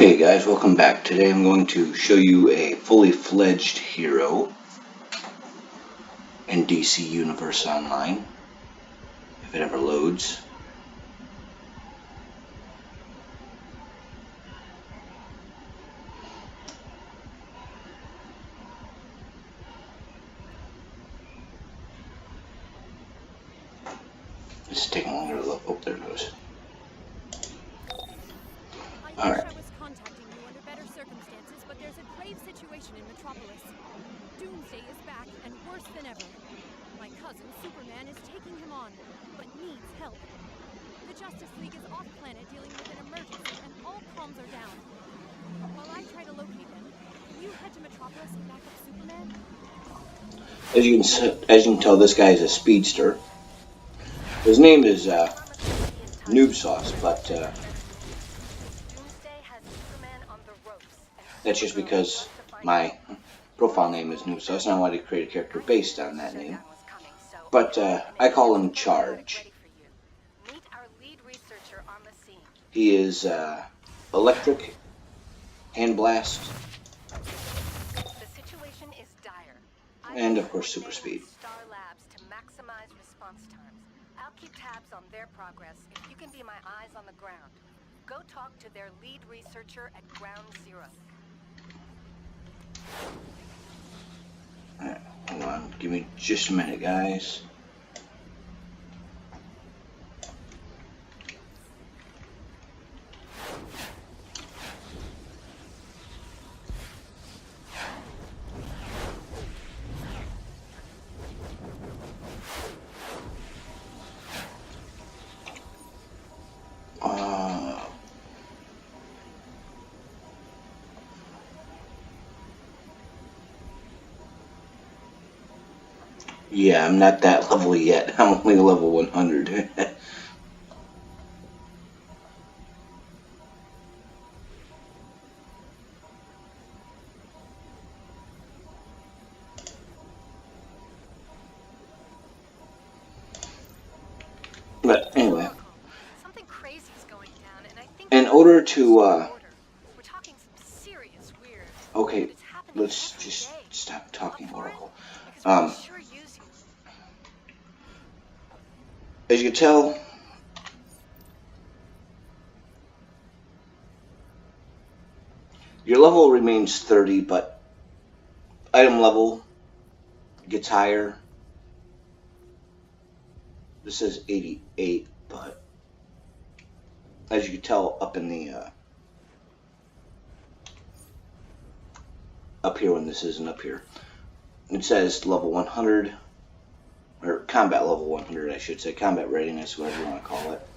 Hey guys, welcome back. Today I'm going to show you a fully fledged hero in DC Universe Online, if it ever loads. It's taking longer to load. Oh, there it goes. Alright. I was contacting you under better circumstances, but there's a grave situation in Metropolis. Doomsday is back, and worse than ever. My cousin, Superman, is taking him on, but needs help. The Justice League is off-planet dealing with an emergency, and all comms are down. While I try to locate him, can you head to Metropolis and back up Superman? As you can tell, this guy is a speedster. His name is Noob Sauce, but that's just because my profile name is Noob Sauce, and I wanted to create a character based on that name. But I call him Charge. He is electric, hand blast, and of course super speed. I'll keep tabs on their progress if you can be my eyes on the ground. Go talk to their lead researcher at Ground Zero. Alright, hold on. Give me just a minute, guys. Yeah, I'm not that level yet. I'm only level 100. But anyway, something crazy is going down, and I think in order to we're talking some serious weird. okay, let's just stop talking, Oracle. As you can tell, your level remains 30, but item level gets higher. This says 88, but as you can tell up in the up here, when this isn't up here, it says level 100, or combat level 100, I should say, combat readiness, whatever you want to call it.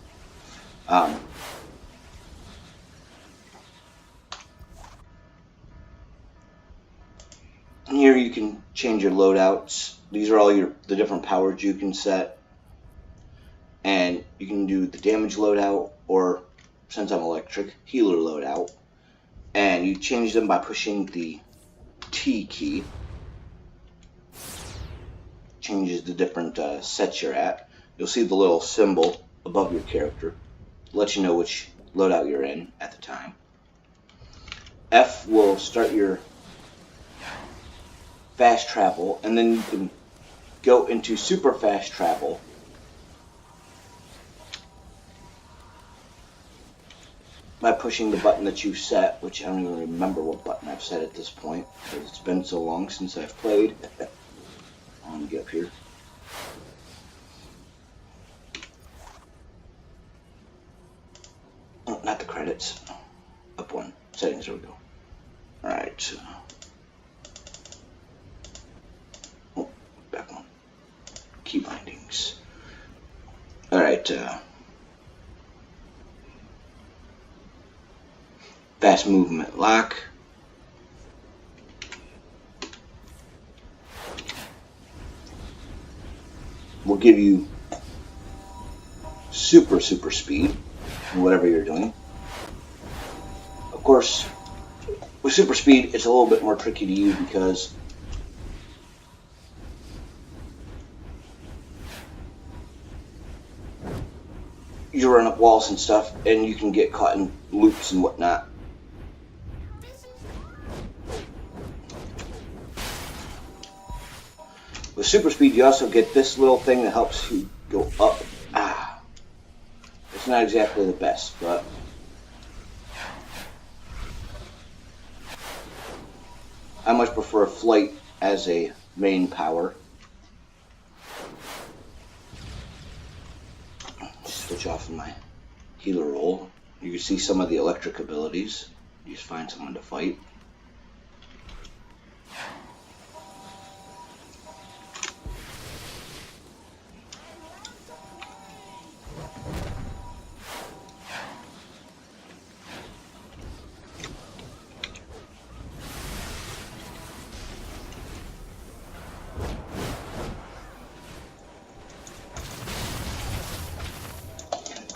Here you can change your loadouts. These are all the different powers you can set, and you can do the damage loadout, or since I'm electric, healer loadout, and you change them by pushing the T key. Changes the different sets you're at. You'll see the little symbol above your character, let you know which loadout you're in at the time. F will start your fast travel, and then you can go into super fast travel by pushing the button that you set, which I don't even remember what button I've set at this point, because it's been so long since I've played. Let me get up here. Oh, not the credits. Up one. Settings, there we go. Alright. Oh, back one. Key bindings. Alright. Fast movement lock. Will give you super speed in whatever you're doing. Of course, with super speed, it's a little bit more tricky to use because you run up walls and stuff, and you can get caught in loops and whatnot. With super speed, you also get this little thing that helps you go up. It's not exactly the best, but I much prefer flight as a main power. Switch off my healer roll. You can see some of the electric abilities. You just find someone to fight.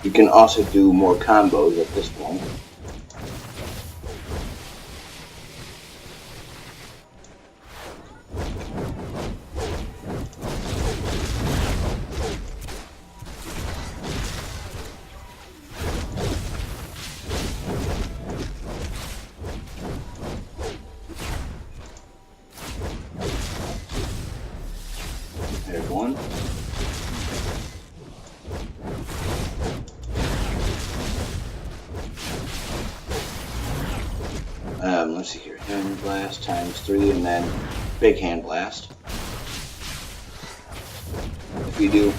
You can also do more combos at this point. There's one. Let's see here. Hand blast times 3, and then big hand blast. If you do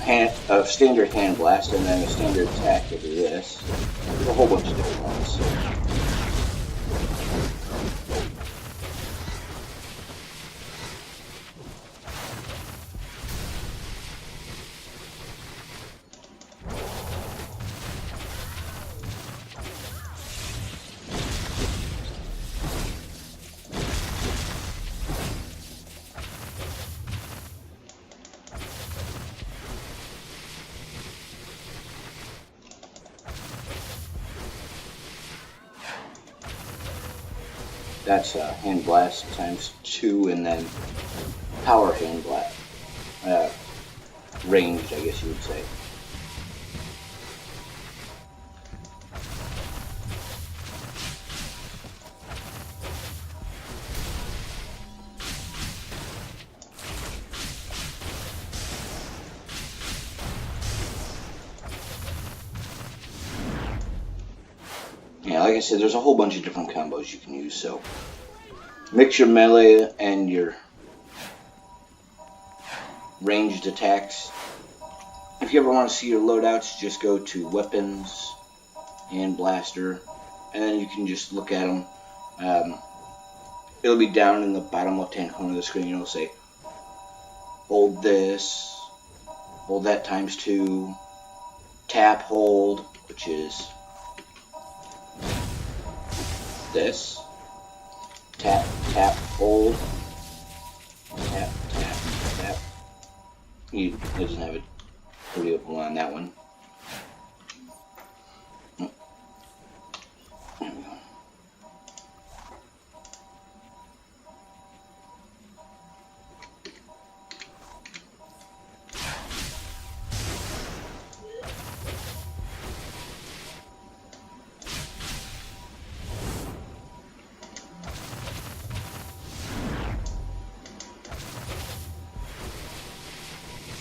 a standard hand blast and then a standard attack, you'll do this. There's a whole bunch of different ones. That's hand blast times 2, and then power hand blast. Ranged, I guess you would say. Yeah, like I said, there's a whole bunch of different combos you can use, so mix your melee and your ranged attacks. If you ever want to see your loadouts, just go to weapons, hand blaster, and then you can just look at them. It'll be down in the bottom left-hand corner of the screen. It'll say, hold this, hold that times 2, tap, hold, which is this, tap, tap, hold, tap, tap, tap. It doesn't have it pretty open on that one. There we go.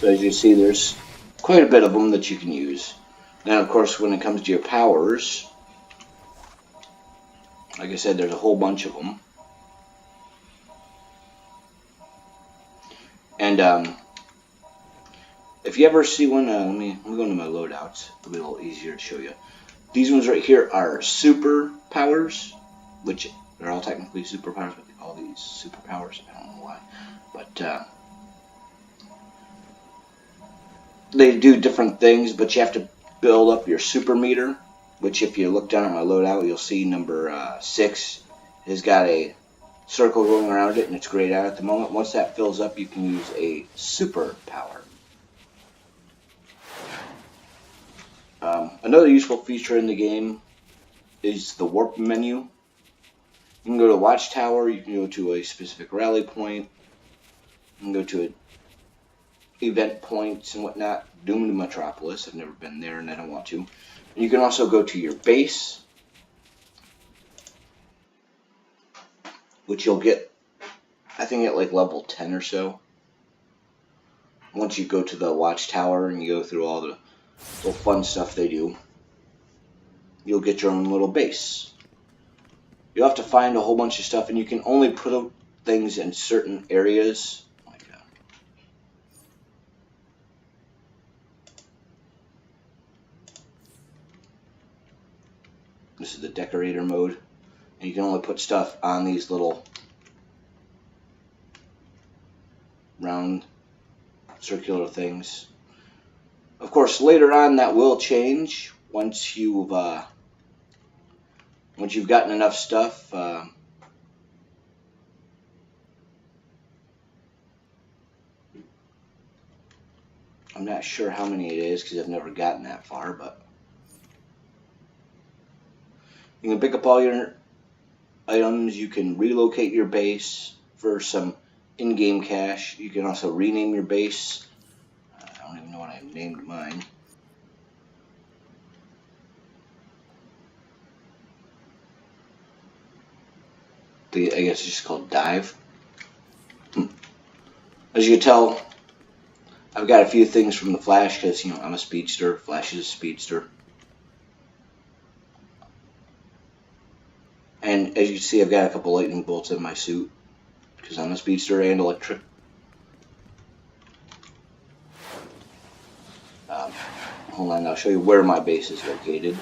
So as you see, there's quite a bit of them that you can use. Now, of course, when it comes to your powers, like I said, there's a whole bunch of them. And if you ever see one, let me go into my loadouts. It'll be a little easier to show you. These ones right here are super powers, which they're all technically superpowers, but they call these superpowers. I don't know why, but they do different things, but you have to build up your super meter, which if you look down at my loadout, you'll see number 6 has got a circle going around it, and it's grayed out at the moment. Once that fills up, you can use a super power. Another useful feature in the game is the warp menu. You can go to Watchtower, you can go to a specific rally point, you can go to event points and whatnot. Doomed Metropolis, I've never been there and I don't want to. And you can also go to your base, which you'll get, I think, at like level 10 or so. once you go to the Watchtower and you go through all the little fun stuff they do, you'll get your own little base. You'll have to find a whole bunch of stuff, and you can only put things in certain areas. This is the decorator mode, and you can only put stuff on these little round circular things. Of course, later on that will change once you've gotten enough stuff. I'm not sure how many it is because I've never gotten that far, but you can pick up all your items. You can relocate your base for some in-game cash. You can also rename your base. I don't even know what I named mine. I guess it's just called Dive. As you can tell, I've got a few things from the Flash because, I'm a speedster. Flash is a speedster. And as you can see, I've got a couple lightning bolts in my suit because I'm a speedster and electric. Hold on, I'll show you where my base is located.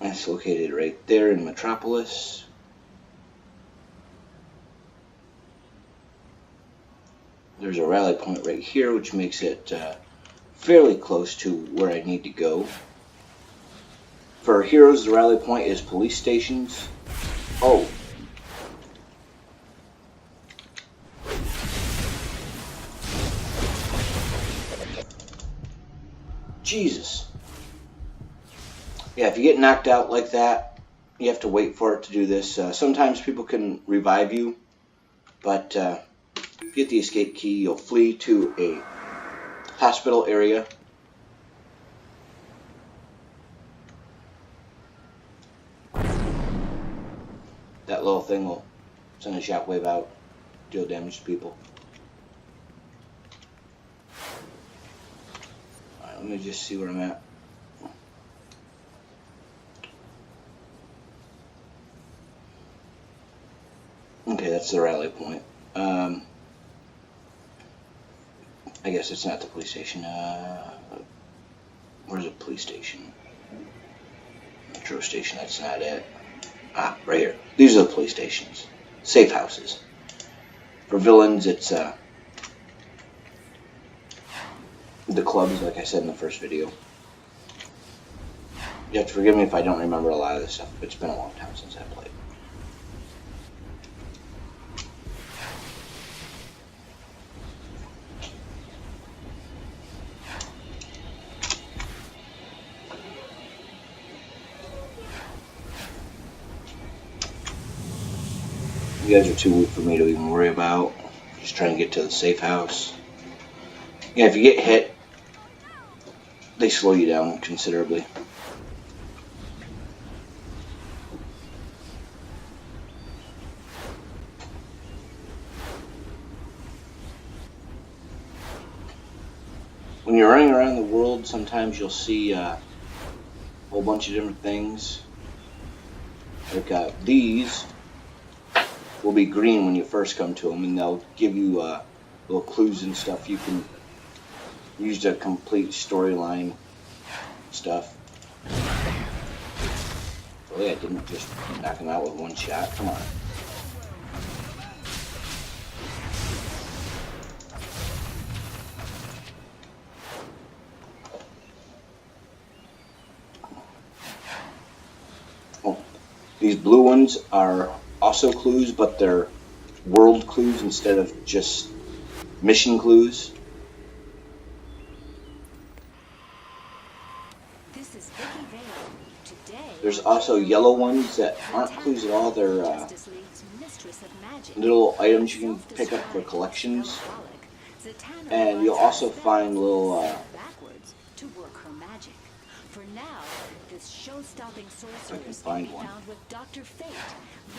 It's located right there in Metropolis. There's a rally point right here, which makes it fairly close to where I need to go. For heroes, the rally point is police stations. Oh. Jesus. Yeah, if you get knocked out like that, you have to wait for it to do this. Sometimes people can revive you, but get the escape key, you'll flee to a hospital area. That little thing will send a shockwave out, deal damage to people. Alright, let me just see where I'm at. Okay, that's the rally point. I guess it's not the police station. Where's the police station? Metro station, that's not it. Ah, right here. These are the police stations. Safe houses. For villains, it's the clubs, like I said in the first video. You have to forgive me if I don't remember a lot of this stuff. It's been a long time since I played. You guys are too weak for me to even worry about. Just trying to get to the safe house. Yeah, if you get hit, they slow you down considerably. When you're running around the world, sometimes you'll see a whole bunch of different things. Like these will be green when you first come to them, and they'll give you little clues and stuff you can use to complete storyline stuff. Really, I didn't just knock him out with one shot. Come on. Oh, these blue ones are also clues, but they're world clues instead of just mission clues. This is Vicky Vale. Today, There's also yellow ones that aren't clues at all. They're Justice League's mistress of magic. little items you can pick up for collections. And you'll also find little backwards to work her magic. For now, this show-stopping sorcerer I can is find being one. found with Dr. Fate,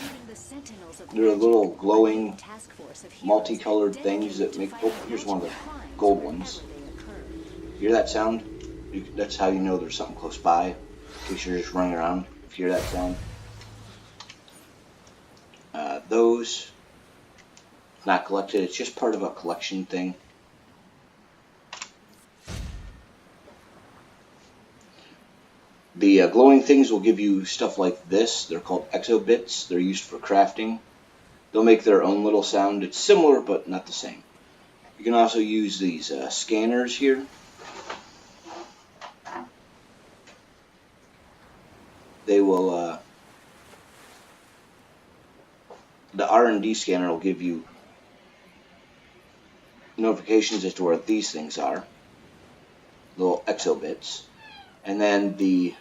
leading the Sentinels of There are Magic, little a glowing, task force of heroes multicolored dedicated things that to make. fighting Oh, here's one of the magical crimes gold wherever ones. they occur. Hear that sound? That's how you know there's something close by. In case you're just running around. If you hear that sound. Those not collected. It's just part of a collection thing. The glowing things will give you stuff like this. They're called exobits. They're used for crafting. They'll make their own little sound. It's similar, but not the same. You can also use these scanners here. They will, the R&D scanner will give you notifications as to where these things are. Little exobits. And then the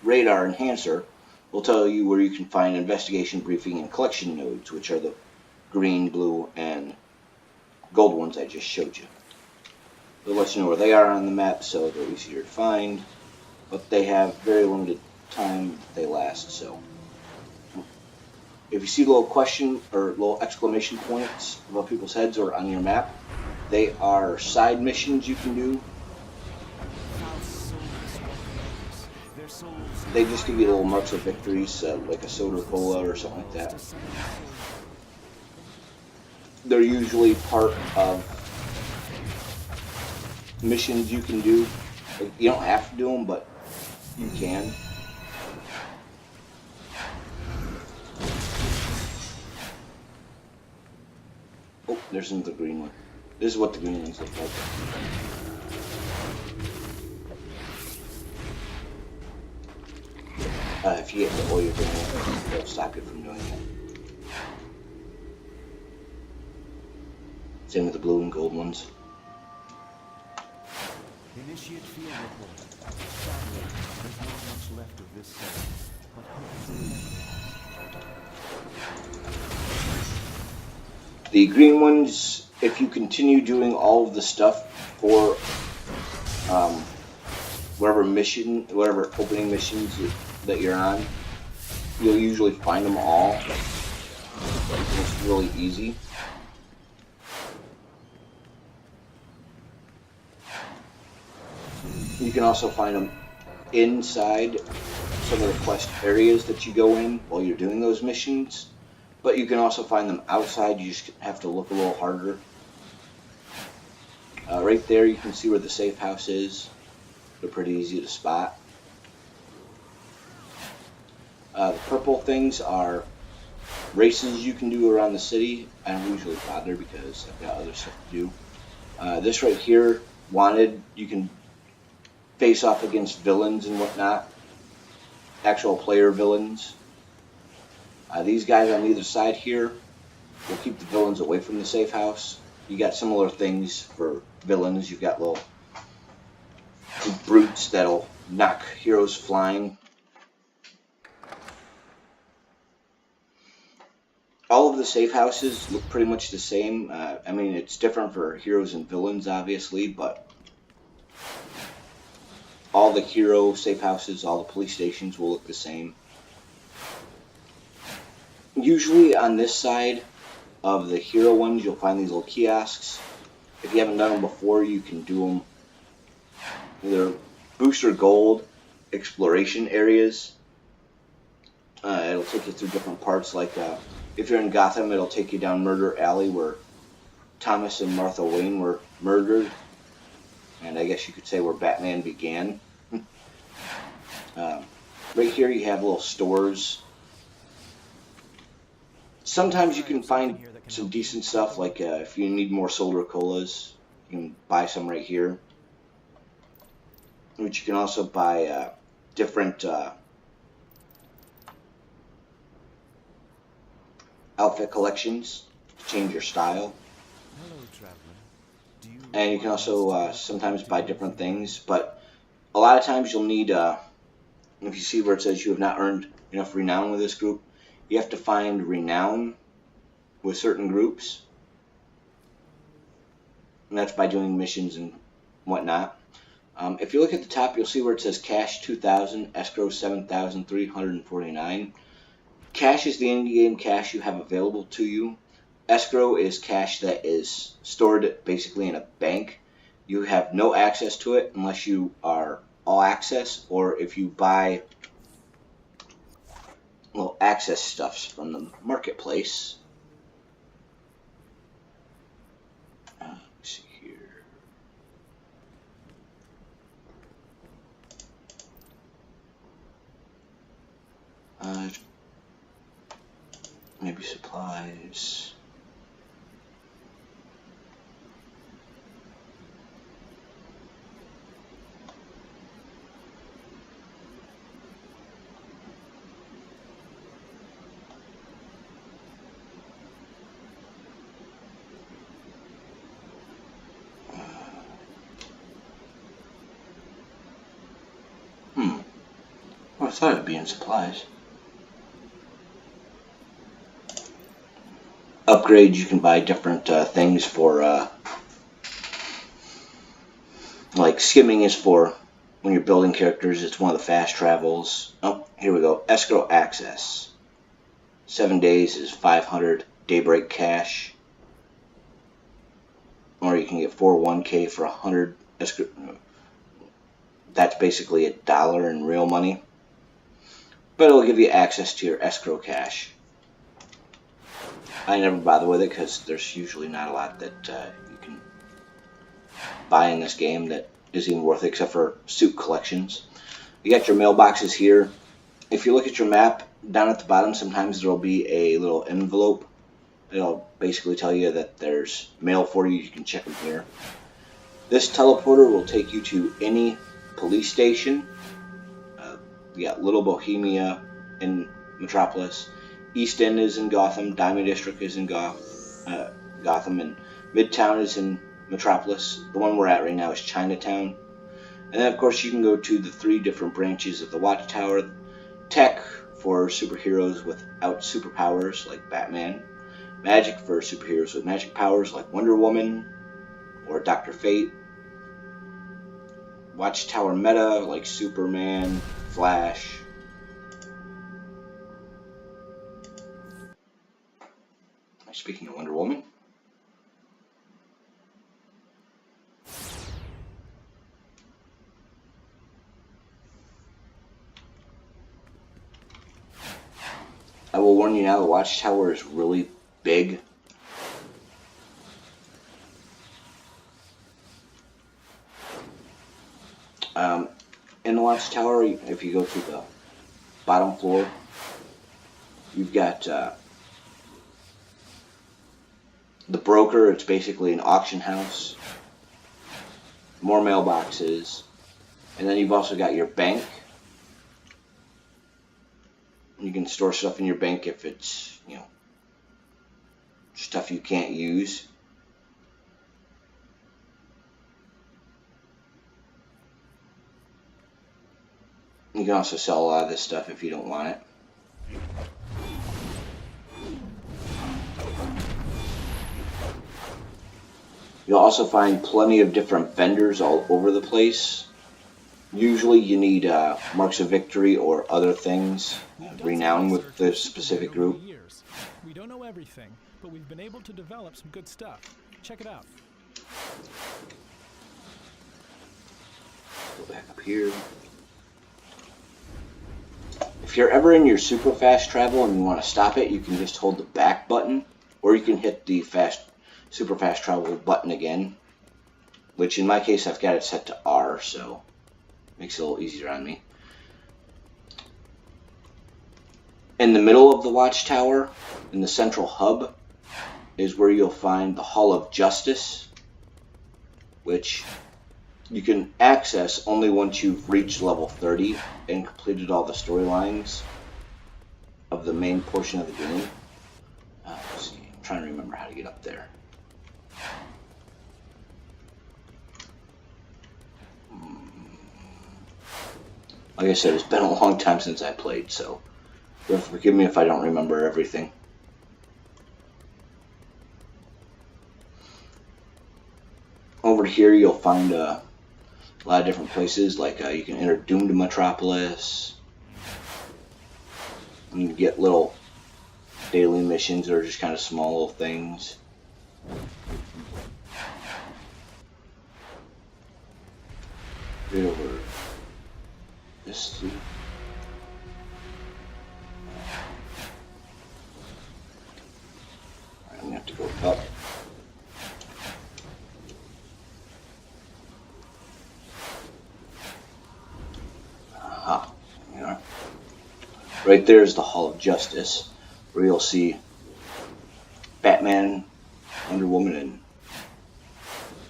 radar enhancer will tell you where you can find investigation, briefing, and collection nodes, which are the green, blue, and gold ones I just showed you. They'll let you know where they are on the map, so they're easier to find, but they have very limited time they last. So if you see little question or little exclamation points above people's heads or on your map, they are side missions you can do. They just give you little marks of victories, like a soda cola or something like that. They're usually part of missions you can do. Like, you don't have to do them, but you can. Oh, there's another green one. This is what the green ones look like. If you get the oil grenade, they'll stop you from doing it. Same with the blue and gold ones. Initiate field report. Sadly, there's not much left of this set, but hope. The green ones, if you continue doing all of the stuff for whatever opening missions that you're on, you'll usually find them all. It's really easy. You can also find them inside some of the quest areas that you go in while you're doing those missions, but you can also find them outside. You just have to look a little harder. Right there you can see where the safe house is. They're pretty easy to spot. The purple things are races you can do around the city. I don't usually bother because I've got other stuff to do. This right here, wanted, you can face off against villains and whatnot. Actual player villains. These guys on either side here will keep the villains away from the safe house. You got similar things for villains. You've got little brutes that'll knock heroes flying. All of the safe houses look pretty much the same. I mean, it's different for heroes and villains, obviously, but all the hero safe houses, all the police stations will look the same. Usually on this side of the hero ones, you'll find these little kiosks. If you haven't done them before, you can do them. They're booster gold exploration areas. It'll take you through different parts, like if you're in Gotham, it'll take you down Murder Alley where Thomas and Martha Wayne were murdered, and I guess you could say where Batman began. Right here you have little stores. Sometimes you can find some decent stuff, like if you need more soda colas, you can buy some right here. Which you can also buy different outfit collections to change your style. Hello, traveler. and you can also sometimes buy different things, but a lot of times you'll need, if you see where it says you have not earned enough renown with this group, you have to find renown with certain groups, and that's by doing missions and whatnot. If you look at the top, you'll see where it says cash 2,000, escrow 7,349. Cash is the in-game cash you have available to you. Escrow is cash that is stored basically in a bank. You have no access to it unless you are all access, or if you buy little access stuffs from the marketplace. Let's see here. Maybe supplies. Well, I thought it would be in supplies. Upgrades, you can buy different things for, like skimming is for when you're building characters. It's one of the fast travels. Oh, here we go. Escrow access. 7 days is 500 daybreak cash. Or you can get 401k for 100 escrow. That's basically $1 in real money. But it'll give you access to your escrow cash. I never bother with it because there's usually not a lot that you can buy in this game that is even worth it, except for suit collections. You got your mailboxes here. If you look at your map, down at the bottom, sometimes there will be a little envelope. It'll basically tell you that there's mail for you. You can check them here. This teleporter will take you to any police station. We got Little Bohemia in Metropolis. East End is in Gotham, Diamond District is in Gotham, and Midtown is in Metropolis. The one we're at right now is Chinatown. And then, of course, you can go to the 3 different branches of the Watchtower. Tech for superheroes without superpowers, like Batman. Magic for superheroes with magic powers, like Wonder Woman or Dr. Fate. Watchtower meta, like Superman, Flash. Speaking of Wonder Woman. I will warn you now, the Watchtower is really big. In the Watchtower, if you go to the bottom floor, you've got the broker. It's basically an auction house. More mailboxes. And then you've also got your bank. You can store stuff in your bank if it's, stuff you can't use. You can also sell a lot of this stuff if you don't want it. You'll also find plenty of different vendors all over the place. Usually you need marks of victory or other things, renown with the specific group. We don't know everything, but we've been able to develop some good stuff. Check it out. Go back up here. If you're ever in your super fast travel and you want to stop it, you can just hold the back button, or you can hit the super fast travel button again, which in my case I've got it set to R, so it makes it a little easier on me. In the middle of the Watchtower, in the central hub, is where you'll find the Hall of Justice, which you can access only once you've reached level 30 and completed all the storylines of the main portion of the game. Let's see, I'm trying to remember how to get up there. Like I said, it's been a long time since I played, so forgive me if I don't remember everything. Over here, you'll find a lot of different places, like you can enter Doom to Metropolis. You can get little daily missions or just kind of small little things. Right over this. I'm gonna have to go up. Aha. Yeah. Right there is the Hall of Justice, where you'll see Batman, Wonder Woman, and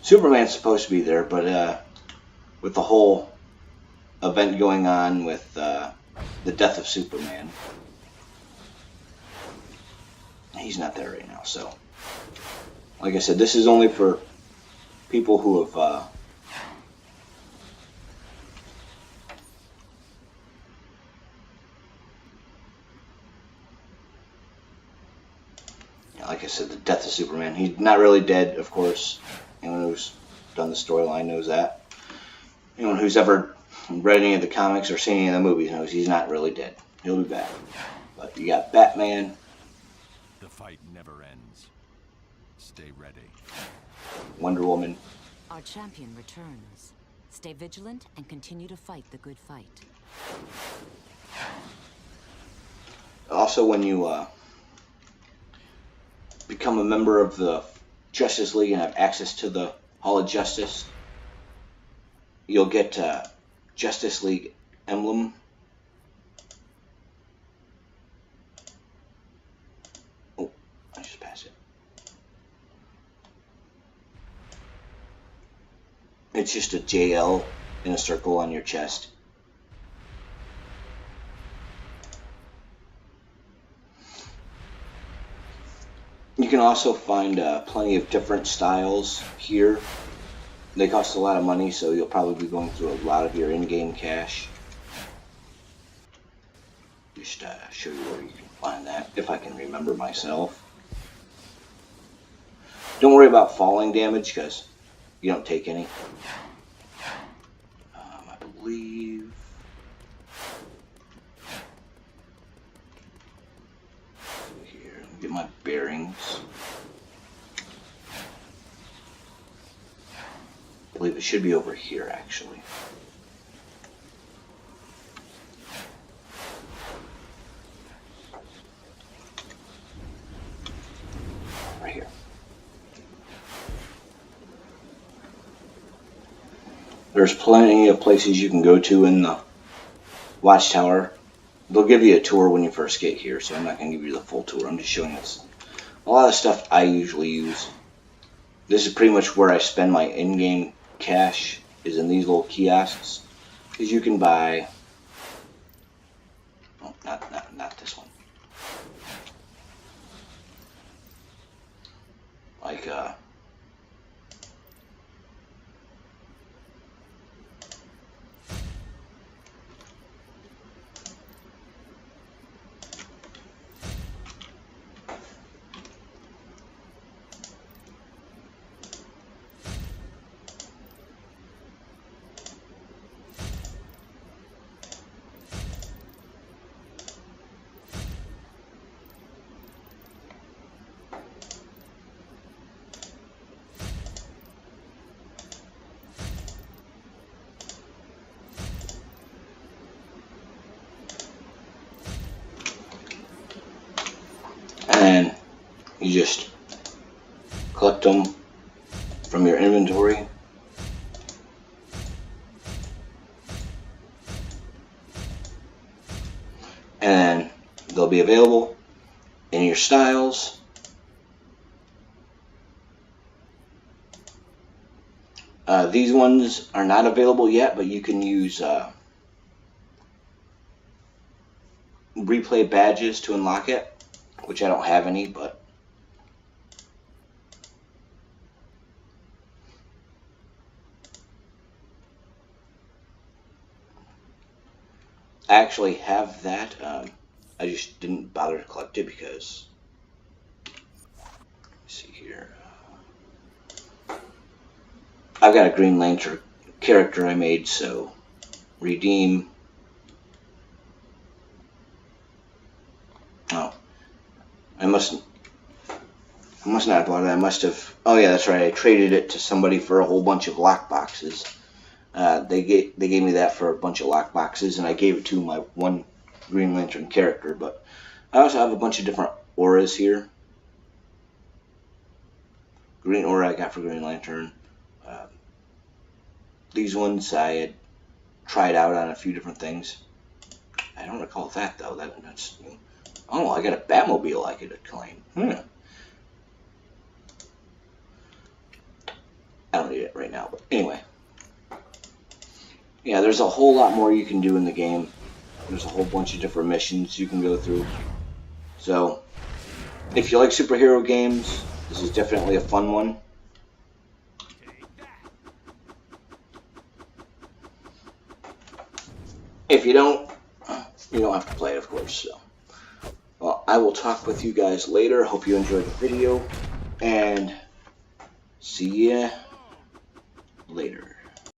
Superman's supposed to be there, but with the whole event going on with the death of Superman, he's not there right now. So, like I said, this is only for people who have like I said, the death of Superman. He's not really dead, of course. Anyone who's done the storyline knows that. Anyone who's ever read any of the comics or seen any of the movies knows he's not really dead. He'll be back. But you got Batman. The fight never ends. Stay ready. Wonder Woman. Our champion returns. Stay vigilant and continue to fight the good fight. Also, when you become a member of the Justice League and have access to the Hall of Justice, you'll get Justice League emblem. Oh, I just passed it. It's just a JL in a circle on your chest. You can also find plenty of different styles here. They cost a lot of money, so you'll probably be going through a lot of your in-game cash. Just show you where you can find that, if I can remember myself. Don't worry about falling damage, because you don't take any. I believe... Here, let me get my bearings. I believe it should be over here, actually. Right here. There's plenty of places you can go to in the Watchtower. They'll give you a tour when you first get here, so I'm not going to give you the full tour. I'm just showing you a lot of stuff I usually use. This is pretty much where I spend my in-game cash, is in these little kiosks, because you can buy, oh, not this one, like and you just collect them from your inventory. And they'll be available in your styles. These ones are not available yet, but you can use replay badges to unlock it, which I don't have any, but I actually have that. I just didn't bother to collect it because. Let's see here. I've got a Green Lantern character I made, so redeem. Oh, I must not have bought it. I must have. Oh yeah, that's right. I traded it to somebody for a whole bunch of lockboxes. They gave me that for a bunch of lockboxes, and I gave it to my one Green Lantern character. But I also have a bunch of different auras here. Green aura I got for Green Lantern. These ones I had tried out on a few different things. I don't recall that though. That's. Oh, I got a Batmobile I could claim. I don't need it right now, but anyway. Yeah, there's a whole lot more you can do in the game. There's a whole bunch of different missions you can go through. So, if you like superhero games, this is definitely a fun one. If you don't have to play it, of course. So, well, I will talk with you guys later. Hope you enjoyed the video, and see ya later.